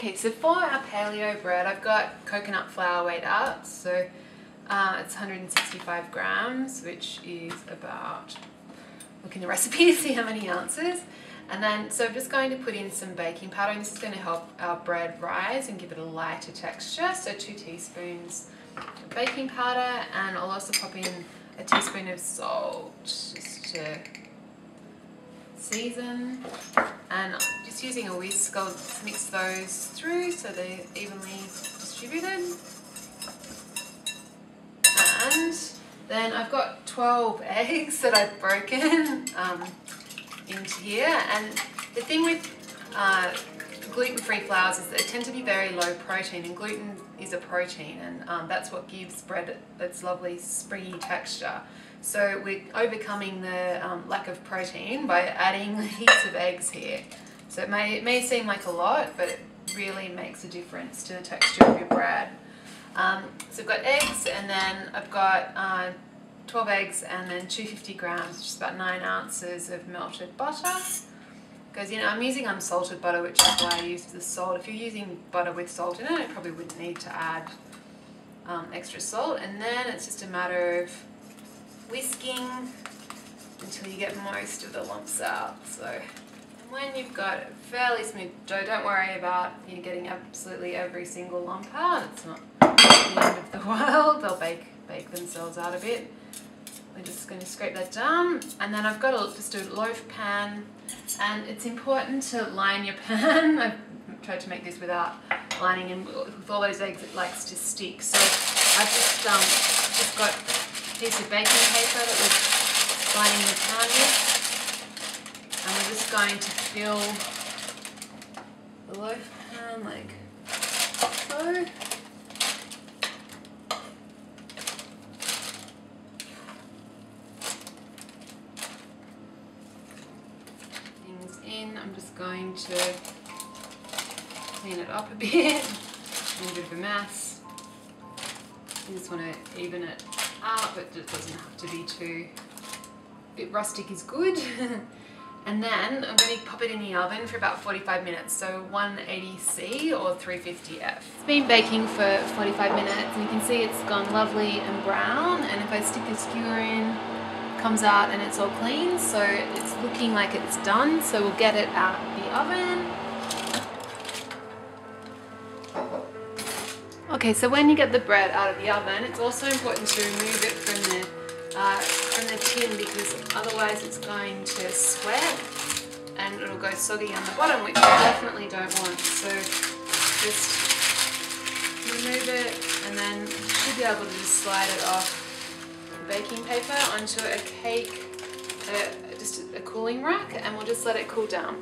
Okay, so for our paleo bread, I've got coconut flour weighed out, so it's 165 grams, which is about, look in the recipe to see how many ounces. And then, so I'm just going to put in some baking powder, and this is going to help our bread rise and give it a lighter texture. So 2 teaspoons of baking powder, and I'll also pop in a teaspoon of salt just to season. And just using a whisk, I'll mix those through so they're evenly distributed. And then I've got 12 eggs that I've broken into here. And the thing with gluten-free flours is that they tend to be very low protein, and gluten is a protein, and that's what gives bread its lovely springy texture. So we're overcoming the lack of protein by adding heaps of eggs here. So it may seem like a lot, but it really makes a difference to the texture of your bread. So I've got eggs, and then I've got 12 eggs, and then 250 grams, which is about 9 ounces of melted butter. Because, you know, I'm using unsalted butter, which is why I used the salt. If you're using butter with salt in it, you probably wouldn't need to add extra salt. And then it's just a matter of whisking until you get most of the lumps out. So when you've got a fairly smooth dough, don't worry about getting absolutely every single lump out. It's not the end of the world. They'll bake themselves out a bit. We're just going to scrape that down, and then I've got just a loaf pan, and it's important to line your pan. I've tried to make this without lining, and with all those eggs it likes to stick. So I've just got a piece of baking paper that we're lining the pan with, and we're just going to fill the loaf pan like so. I'm just going to clean it up a bit, a bit of a mess. You just want to even it out, but it doesn't have to be too, a bit rustic is good. And then I'm going to pop it in the oven for about 45 minutes, so 180C or 350F. It's been baking for 45 minutes, and you can see it's gone lovely and brown, and if I stick a skewer in, comes out and it's all clean, so it's looking like it's done. So we'll get it out of the oven. Okay, so when you get the bread out of the oven, it's also important to remove it from the tin, because otherwise it's going to sweat and it'll go soggy on the bottom, which I definitely don't want. So just remove it, and then you should be able to just slide it off baking paper onto a cake, just a cooling rack, and we'll just let it cool down.